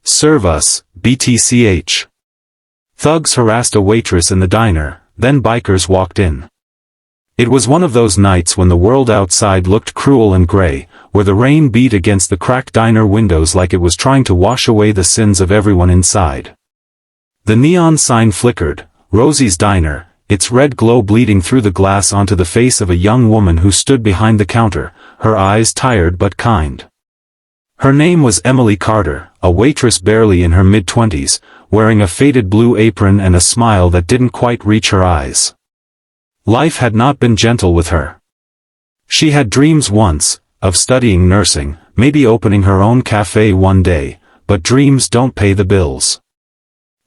Serve us, Btch. Thugs harassed a waitress in the diner, then bikers walked in. It was one of those nights when the world outside looked cruel and gray, where the rain beat against the cracked diner windows like it was trying to wash away the sins of everyone inside. The neon sign flickered, Rosie's Diner, its red glow bleeding through the glass onto the face of a young woman who stood behind the counter, her eyes tired but kind. Her name was Emily Carter, a waitress barely in her mid-20s, wearing a faded blue apron and a smile that didn't quite reach her eyes. Life had not been gentle with her. She had dreams once, of studying nursing, maybe opening her own cafe one day, but dreams don't pay the bills.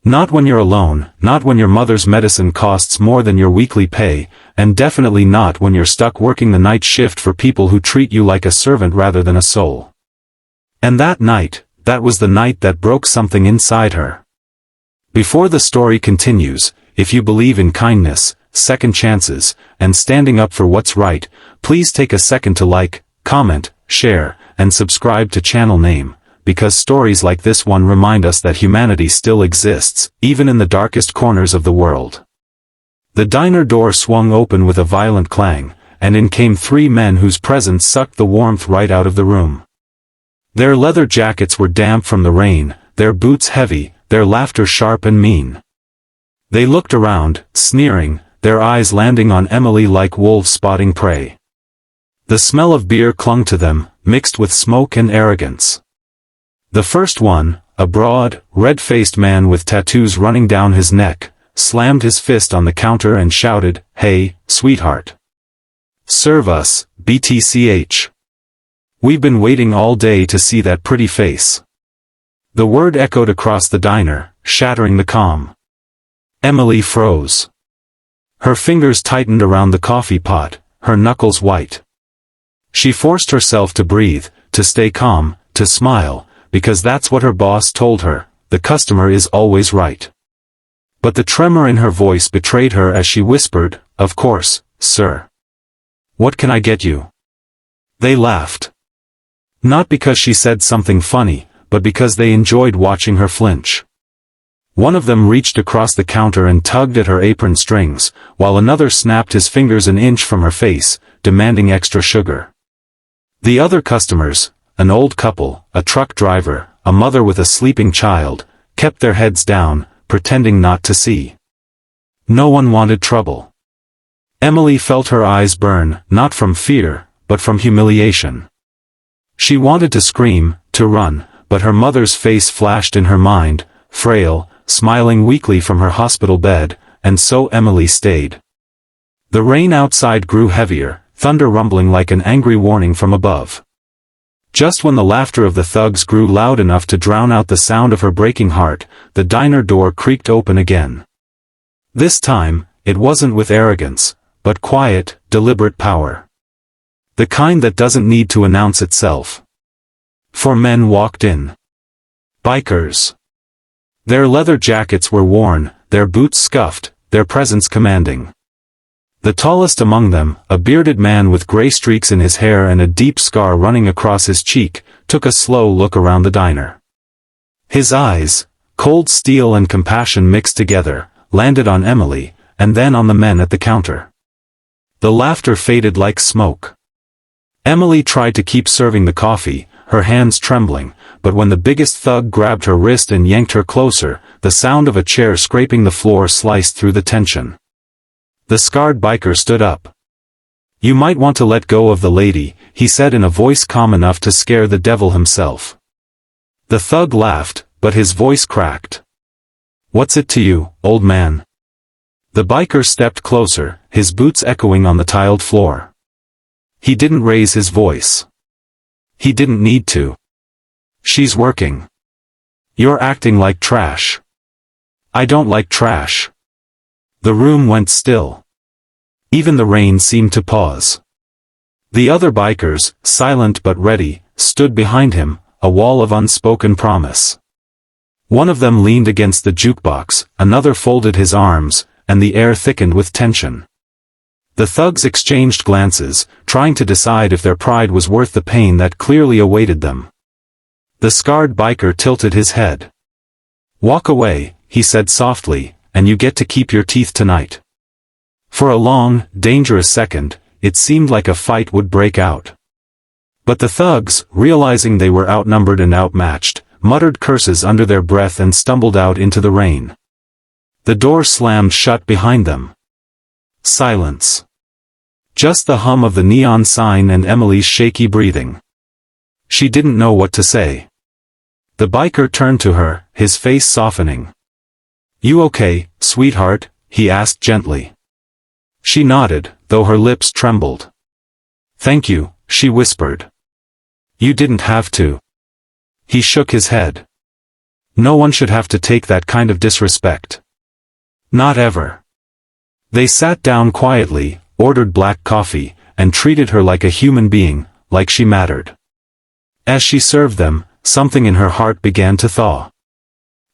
Not when you're alone, not when your mother's medicine costs more than your weekly pay, and definitely not when you're stuck working the night shift for people who treat you like a servant rather than a soul. And that night, that was the night that broke something inside her. Before the story continues, if you believe in kindness, second chances, and standing up for what's right, please take a second to like, comment, share, and subscribe to channel name, because stories like this one remind us that humanity still exists, even in the darkest corners of the world. The diner door swung open with a violent clang, and in came three men whose presence sucked the warmth right out of the room. Their leather jackets were damp from the rain, their boots heavy, their laughter sharp and mean. They looked around, sneering, their eyes landing on Emily like wolves spotting prey. The smell of beer clung to them, mixed with smoke and arrogance. The first one, a broad, red-faced man with tattoos running down his neck, slammed his fist on the counter and shouted, "Hey, sweetheart. Serve us, Btch. We've been waiting all day to see that pretty face." The word echoed across the diner, shattering the calm. Emily froze. Her fingers tightened around the coffee pot, her knuckles white. She forced herself to breathe, to stay calm, to smile, because that's what her boss told her, the customer is always right. But the tremor in her voice betrayed her as she whispered, "Of course, sir. What can I get you?" They laughed. Not because she said something funny, but because they enjoyed watching her flinch. One of them reached across the counter and tugged at her apron strings, while another snapped his fingers an inch from her face, demanding extra sugar. The other customers, an old couple, a truck driver, a mother with a sleeping child, kept their heads down, pretending not to see. No one wanted trouble. Emily felt her eyes burn, not from fear, but from humiliation. She wanted to scream, to run, but her mother's face flashed in her mind, frail, smiling weakly from her hospital bed, and so Emily stayed. The rain outside grew heavier, thunder rumbling like an angry warning from above. Just when the laughter of the thugs grew loud enough to drown out the sound of her breaking heart, the diner door creaked open again. This time, it wasn't with arrogance, but quiet, deliberate power. The kind that doesn't need to announce itself. 4 men walked in. Bikers. Their leather jackets were worn, their boots scuffed, their presence commanding. The tallest among them, a bearded man with gray streaks in his hair and a deep scar running across his cheek, took a slow look around the diner. His eyes, cold steel and compassion mixed together, landed on Emily, and then on the men at the counter. The laughter faded like smoke. Emily tried to keep serving the coffee, her hands trembling, but when the biggest thug grabbed her wrist and yanked her closer, the sound of a chair scraping the floor sliced through the tension. The scarred biker stood up. "You might want to let go of the lady," he said in a voice calm enough to scare the devil himself. The thug laughed, but his voice cracked. "What's it to you, old man?" The biker stepped closer, his boots echoing on the tiled floor. He didn't raise his voice. He didn't need to. "She's working. You're acting like trash." "I don't like trash." The room went still. Even the rain seemed to pause. The other bikers, silent but ready, stood behind him, a wall of unspoken promise. One of them leaned against the jukebox, another folded his arms, and the air thickened with tension. The thugs exchanged glances, trying to decide if their pride was worth the pain that clearly awaited them. The scarred biker tilted his head. "Walk away," he said softly, "and you get to keep your teeth tonight." For a long, dangerous second, it seemed like a fight would break out. But the thugs, realizing they were outnumbered and outmatched, muttered curses under their breath and stumbled out into the rain. The door slammed shut behind them. Silence. Just the hum of the neon sign and Emily's shaky breathing. She didn't know what to say. The biker turned to her, his face softening. "You okay, sweetheart?" he asked gently. She nodded, though her lips trembled. "Thank you," she whispered. "You didn't have to." He shook his head. "No one should have to take that kind of disrespect. Not ever." They sat down quietly, ordered black coffee, and treated her like a human being, like she mattered. As she served them, something in her heart began to thaw.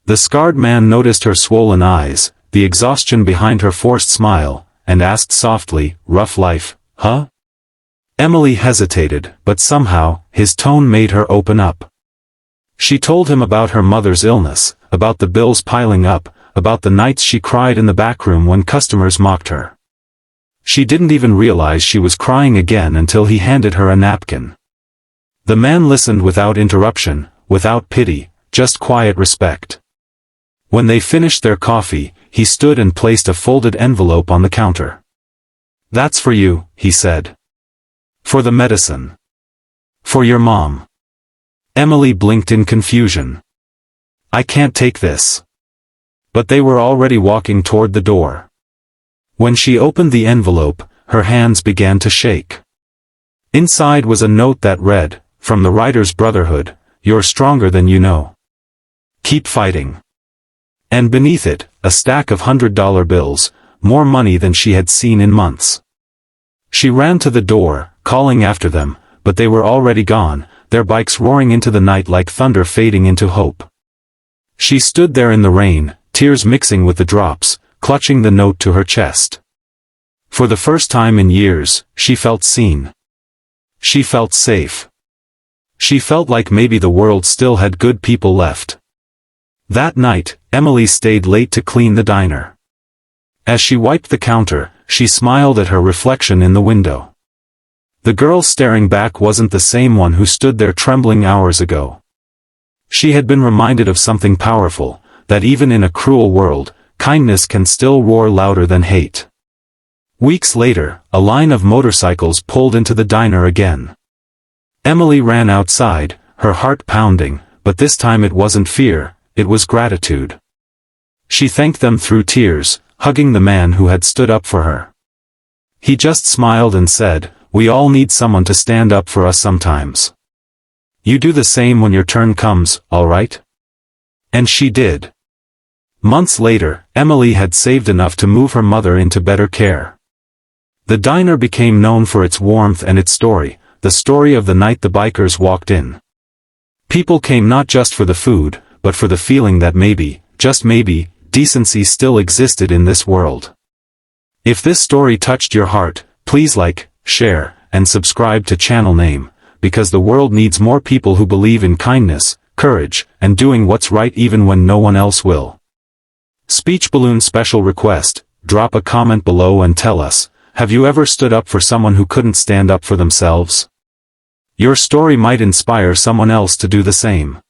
The scarred man noticed her swollen eyes, the exhaustion behind her forced smile, and asked softly, "Rough life, huh?" Emily hesitated, but somehow, his tone made her open up. She told him about her mother's illness, about the bills piling up, about the nights she cried in the back room when customers mocked her. She didn't even realize she was crying again until he handed her a napkin. The man listened without interruption, without pity, just quiet respect. When they finished their coffee, he stood and placed a folded envelope on the counter. "That's for you," he said. "For the medicine. For your mom." Emily blinked in confusion. "I can't take this." But they were already walking toward the door. When she opened the envelope, her hands began to shake. Inside was a note that read, "From the writer's Brotherhood, you're stronger than you know. Keep fighting." And beneath it, a stack of $100 bills, more money than she had seen in months. She ran to the door, calling after them, but they were already gone, their bikes roaring into the night like thunder fading into hope. She stood there in the rain, tears mixing with the drops, clutching the note to her chest. For the first time in years, she felt seen. She felt safe. She felt like maybe the world still had good people left. That night, Emily stayed late to clean the diner. As she wiped the counter, she smiled at her reflection in the window. The girl staring back wasn't the same one who stood there trembling hours ago. She had been reminded of something powerful, that even in a cruel world, kindness can still roar louder than hate. Weeks later, a line of motorcycles pulled into the diner again. Emily ran outside, her heart pounding, but this time it wasn't fear, it was gratitude. She thanked them through tears, hugging the man who had stood up for her. He just smiled and said, "We all need someone to stand up for us sometimes. You do the same when your turn comes, all right?" And she did. Months later, Emily had saved enough to move her mother into better care. The diner became known for its warmth and its story, the story of the night the bikers walked in. People came not just for the food, but for the feeling that maybe, just maybe, decency still existed in this world. If this story touched your heart, please like, share, and subscribe to channel name, because the world needs more people who believe in kindness, courage, and doing what's right even when no one else will. Speech balloon special request, drop a comment below and tell us, have you ever stood up for someone who couldn't stand up for themselves? Your story might inspire someone else to do the same.